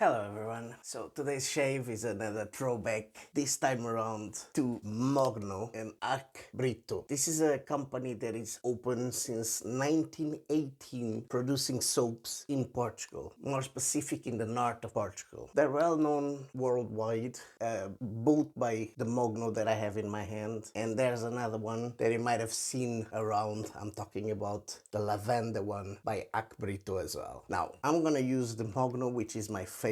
Hello everyone, so today's shave is another throwback, this time around to MOGNO and Ach Brito. This is a company that is open since 1918, producing soaps in Portugal, more specific in the north of Portugal. They're well known worldwide, both by the MOGNO that I have in my hand, and there's another one that you might have seen around. I'm talking about the lavender one by Ach Brito as well. Now, I'm gonna use the MOGNO, which is my favorite,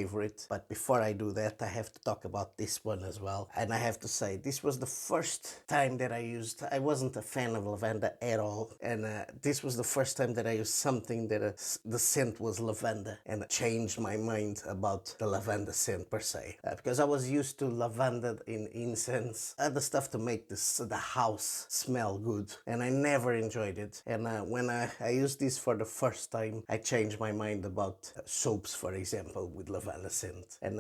but before I do that I have to talk about this one as well. And I have to say, this was the first time that I wasn't a fan of lavender at all, and this was the first time that I used something that the scent was lavender, and it changed my mind about the lavender scent per se, because I was used to lavender in incense, other stuff to make the house smell good, and I never enjoyed it. And when I used this for the first time, I changed my mind about soaps, for example, with lavender scent, and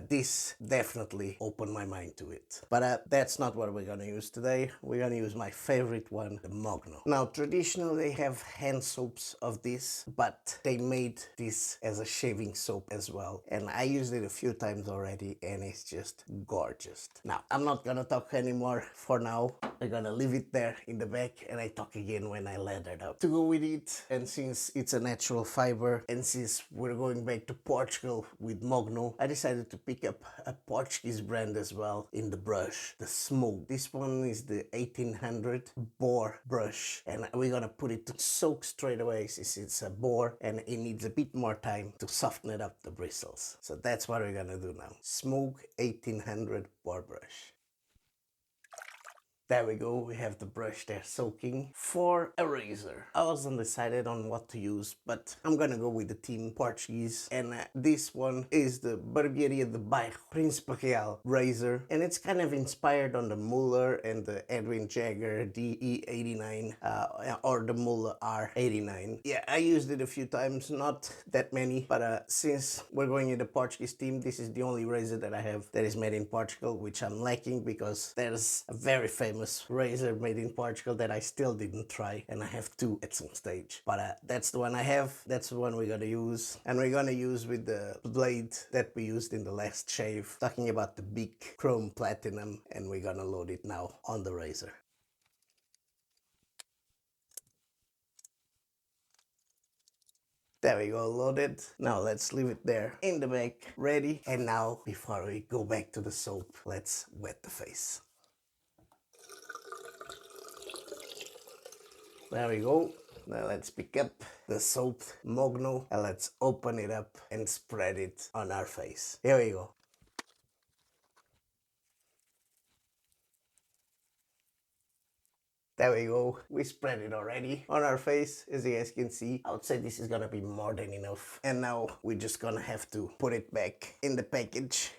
this definitely opened my mind to it. But that's not what we're gonna use today. We're gonna use my favorite one, the MOGNO. Now, traditionally they have hand soaps of this, but they made this as a shaving soap as well, and I used it a few times already, and it's just gorgeous. Now, I'm not gonna talk anymore for now. I'm gonna leave it there in the back, and I talk again when I lathered up. To go with it, and since it's a natural fiber, and since we're going back to Portugal with MOGNO, I decided to pick up a Portuguese brand as well in the brush, the Semogue. This one is the 1800 Boar brush, and we're gonna put it to soak straight away since it's a Boar and it needs a bit more time to soften it up, the bristles. So that's what we're gonna do now. Semogue 1800 Boar brush. There we go, we have the brush there soaking. For a razor, I was undecided on what to use, but I'm gonna go with the team Portuguese, and this one is the Barbearia de Bairro Principe razor, and it's kind of inspired on the Muller and the Edwin Jagger DE89 or the Muller R89. Yeah, I used it a few times, not that many, but since we're going in the Portuguese team, this is the only razor that I have that is made in Portugal, which I'm lacking because there's a very famous razor made in Portugal that I still didn't try, and I have to at some stage. But that's the one I have, that's the one we're gonna use, and we're gonna use with the blade that we used in the last shave, talking about the BIC Chrome Platinum, and we're gonna load it now on the razor. There we go, loaded. Now let's leave it there in the back, ready. And now, before we go back to the soap, let's wet the face. There we go. Now let's pick up the soap MOGNO and let's open it up and spread it on our face. Here we go. There we go, we spread it already on our face, as you guys can see. I would say this is gonna be more than enough. And now we're just gonna have to put it back in the package.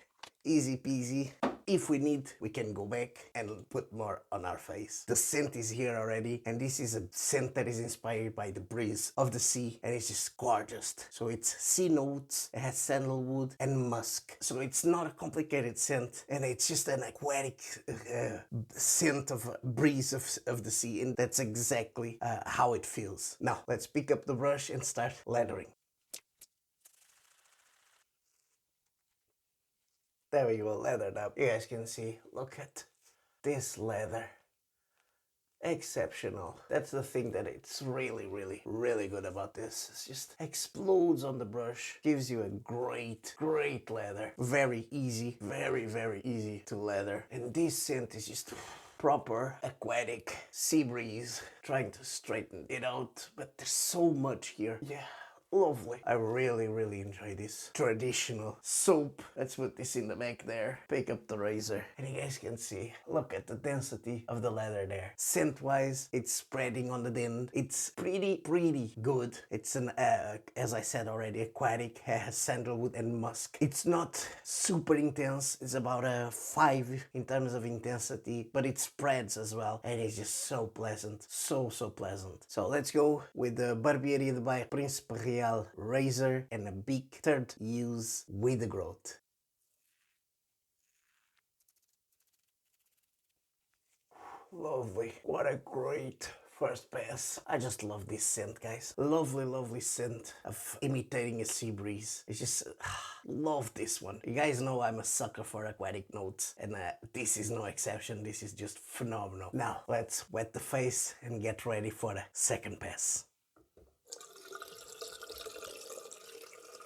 Easy peasy. If we need, we can go back and put more on our face. The scent is here already, and this is a scent that is inspired by the breeze of the sea, and it's just gorgeous. So it's sea notes, it has sandalwood and musk. So it's not a complicated scent, and it's just an aquatic scent of breeze of the sea, and that's exactly how it feels. Now, let's pick up the brush and start lathering. There we go, leathered up. You guys can see, look at this leather. Exceptional. That's the thing that it's really good about this. It just explodes on the brush, gives you a great leather. Very easy, very easy to leather. And this scent is just proper aquatic sea breeze, trying to straighten it out, but there's so much here. Yeah. Lovely. I really enjoy this traditional soap. Let's put this in the back there. Pick up the razor, and you guys can see, look at the density of the leather there. Scent wise, it's spreading on the end. It's pretty good. It's an as I said already, aquatic, has sandalwood and musk. It's not super intense. It's about a 5 in terms of intensity, but it spreads as well, and it's just so pleasant. So pleasant. So let's go with the Barbearia de Bairro Principe razor and a big third use with the growth. Lovely. What a great First pass. I just love this scent, guys. Lovely, lovely scent of imitating a sea breeze. It's just, love this one. You guys know I'm a sucker for aquatic notes, and this is no exception. This is just phenomenal. Now, let's wet the face and get ready for the second pass.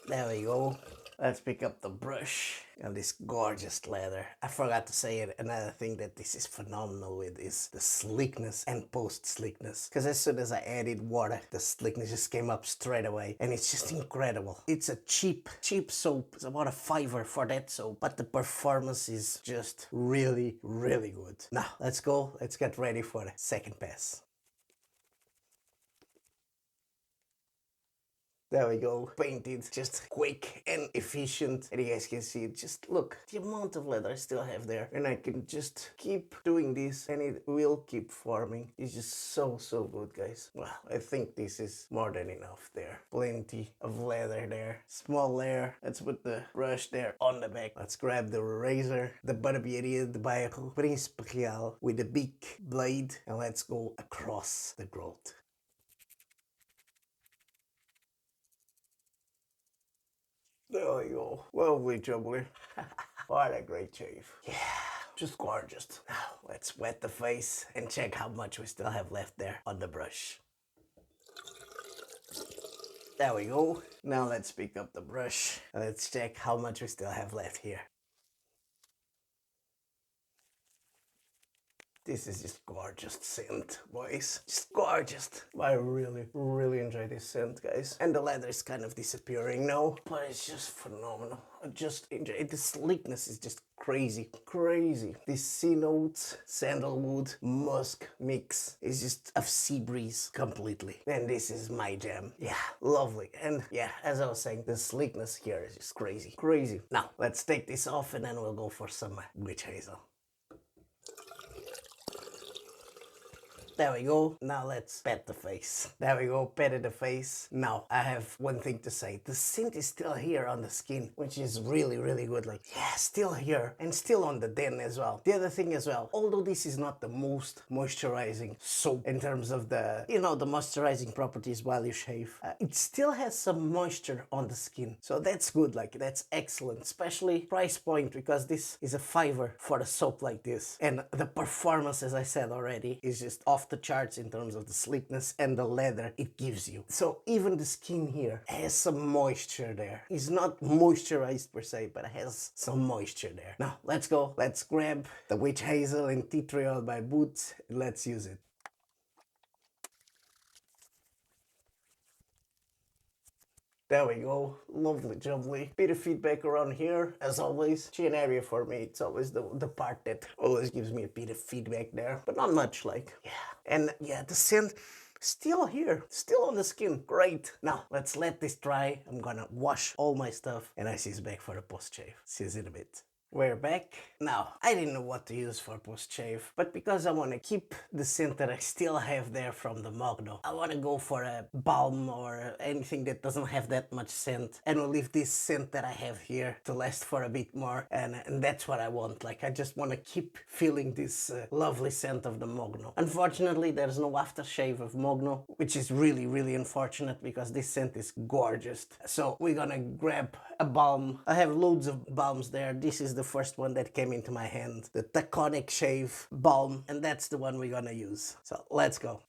There we go. Let's pick up the brush and this gorgeous leather. I forgot to say it. Another thing that this is phenomenal with is the slickness and post slickness. Because as soon as I added water, the slickness just came up straight away. And it's just incredible. It's a cheap soap. It's about $5 for that soap. But the performance is just really, really good. Now, let's go. Let's get ready for the second pass. There we go, painted, just quick and efficient. And you guys can see, just look, the amount of leather I still have there. And I can just keep doing this and it will keep forming. It's just so, so good, guys. Well, I think this is more than enough there. Plenty of leather there. Small layer. Let's put the brush there on the back. Let's grab the razor, the Barbearia, the Bairro, Principe with the BIC Blade. And let's go across the growth. There we go. Lovely jubbly. What a great shave. Yeah, just gorgeous. Now, let's wet the face and check how much we still have left there on the brush. There we go. Now let's pick up the brush and let's check how much we still have left here. This is just gorgeous scent, boys. Just gorgeous. I really, really enjoy this scent, guys. And the leather is kind of disappearing now, but it's just phenomenal. I just enjoy it. The slickness is just crazy, crazy. These sea notes, sandalwood, musk mix is just a sea breeze completely. And this is my jam. Yeah, lovely. And yeah, as I was saying, the slickness here is just crazy, crazy. Now, let's take this off and then we'll go for some witch hazel. There we go. Now let's pet the face. There we go, petted the face. Now, I have one thing to say. The scent is still here on the skin, which is really, really good. Like, yeah, still here and still on the den as well. The other thing as well, although this is not the most moisturizing soap in terms of the, you know, the moisturizing properties while you shave, it still has some moisture on the skin. So that's good, like, that's excellent, especially price point, because this is a $5 for a soap like this. And the performance, as I said already, is just off the charts in terms of the slickness and the leather it gives you. So even the skin here has some moisture there. It's not moisturized per se, but it has some moisture there. Now let's go. Let's grab the witch hazel and tea tree oil by Boots. Let's use it. There we go, lovely jubbly. Bit of feedback around here, as always. Chin area for me, it's always the part that always gives me a bit of feedback there, but not much, like, yeah. And yeah, the scent, still here, still on the skin, great. Now, let's let this dry. I'm gonna wash all my stuff, and I see you back for the post-shave. See you in a bit. We're back. Now, I didn't know what to use for post-shave, but because I want to keep the scent that I still have there from the MOGNO, I want to go for a Balm or anything that doesn't have that much scent, and will leave this scent that I have here to last for a bit more, and that's what I want. Like, I just want to keep feeling this lovely scent of the MOGNO. Unfortunately, there's no aftershave of MOGNO, which is really, really unfortunate because this scent is gorgeous. So we're gonna grab a balm. I have loads of balms there. This is the first one that came into my hand, the Taconic shave balm, and that's the one we're gonna use. So let's go.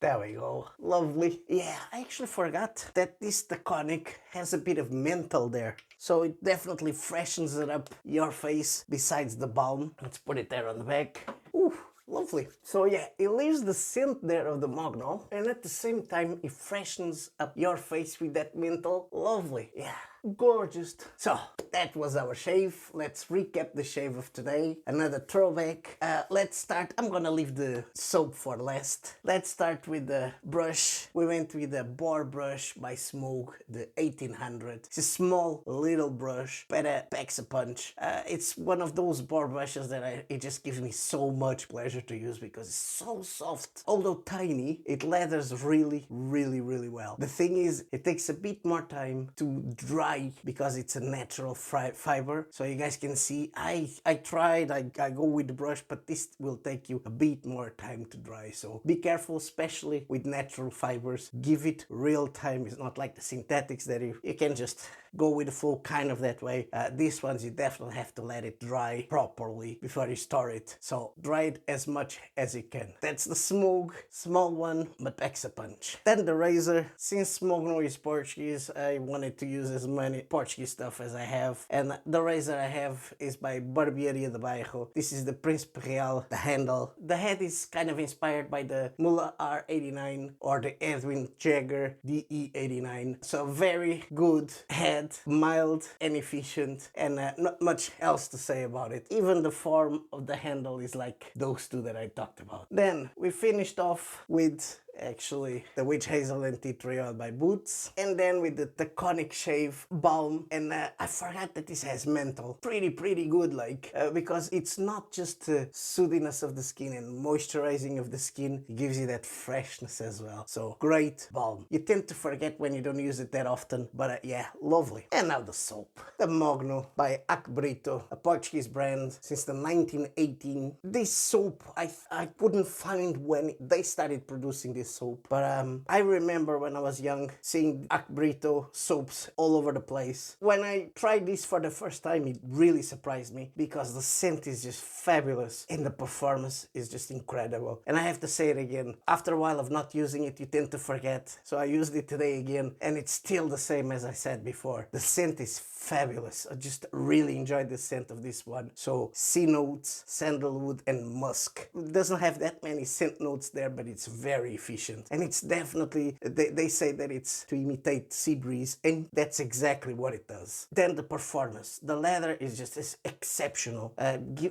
There we go. Lovely. Yeah, I actually forgot that this Taconic has a bit of menthol there. So it definitely freshens it up your face besides the balm. Let's put it there on the back. Ooh. Lovely. So yeah, it leaves the scent there of the MOGNO, and at the same time it freshens up your face with that menthol. Lovely. Yeah, gorgeous. So that was our shave. Let's recap the shave of today. Another throwback. Let's start. I'm gonna leave the soap for last. Let's start with the brush. We went with the Boar brush by Semogue, the 1800. It's a small little brush, but it packs a punch. It's one of those Boar brushes that it just gives me so much pleasure to use because it's so soft. Although tiny, it lathers really, really, really well. The thing is, it takes a bit more time to dry dry because it's a natural fiber. So you guys can see, I tried, I go with the brush, but this will take you a bit more time to dry. So be careful, especially with natural fibers. Give it real time. It's not like the synthetics that you can just go with the flow kind of that way. These ones you definitely have to let it dry properly before you store it. So dry it as much as you can. That's the Semogue, small one, but packs a punch. Then the razor. Since MOGNO is Portuguese, I wanted to use as many Portuguese stuff as I have. And the razor I have is by Barbearia de Bairro. This is the Principe, the handle. The head is kind of inspired by the Muller R89 or the Edwin Jagger DE89. So very good head, mild and efficient, and not much else to say about it. Even the form of the handle is like those two that I talked about. Then we finished off with actually the witch hazel and tea tree oil by Boots, and then with the Taconic shave balm. And I forgot that this has menthol. Pretty good, like because it's not just the soothiness of the skin and moisturizing of the skin, it gives you that freshness as well. So great balm. You tend to forget when you don't use it that often, but yeah, lovely. And now the soap, the Mogno by Ach Brito, a Portuguese brand since the 1918. This soap I couldn't find when they started producing this soap, but I remember when I was young seeing Ach Brito soaps all over the place. When I tried this for the first time, it really surprised me because the scent is just fabulous and the performance is just incredible. And I have to say it again, after a while of not using it, you tend to forget. So I used it today again, and it's still the same as I said before. The scent is fabulous. I just really enjoyed the scent of this one. So sea notes, sandalwood and musk. It doesn't have that many scent notes there, but it's very efficient. And it's definitely, they say that it's to imitate sea breeze, and that's exactly what it does. Then the performance. The leather is just exceptional.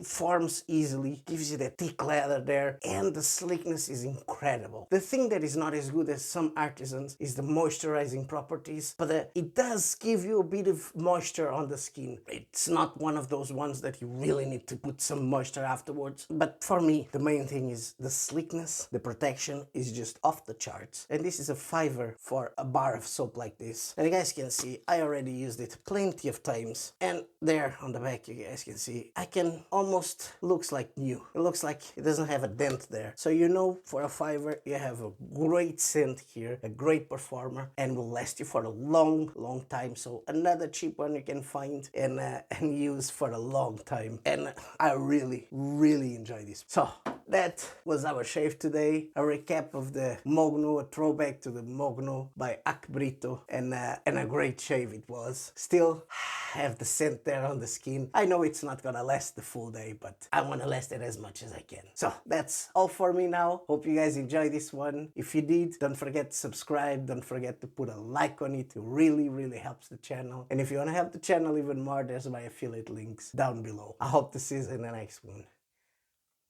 Forms easily, gives you that thick leather there, and the slickness is incredible. The thing that is not as good as some artisans is the moisturizing properties, but it does give you a bit of moisture on the skin. It's not one of those ones that you really need to put some moisture afterwards. But for me, the main thing is the slickness, the protection is just off the charts. And this is a $5 for a bar of soap like this. And you guys can see, I already used it plenty of times. And there on the back, you guys can see, I can almost, looks like new. It looks like it doesn't have a dent there. So you know, for a $5, you have a great scent here, a great performer, and will last you for a long time. So another cheap one you can find and use for a long time. And I really enjoy this. So that was our shave today. A recap of the MOGNO, a throwback to the MOGNO by Ach Brito, and a great shave it was. Still have the scent there on the skin. I know it's not gonna last the full day, but I want to last it as much as I can. So that's all for me now. Hope you guys enjoyed this one. If you did, don't forget to subscribe. Don't forget to put a like on it. It really helps the channel. And if you want to help the channel even more, there's my affiliate links down below. I hope to see you in the next one.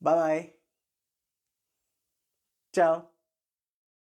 Bye bye. Ciao.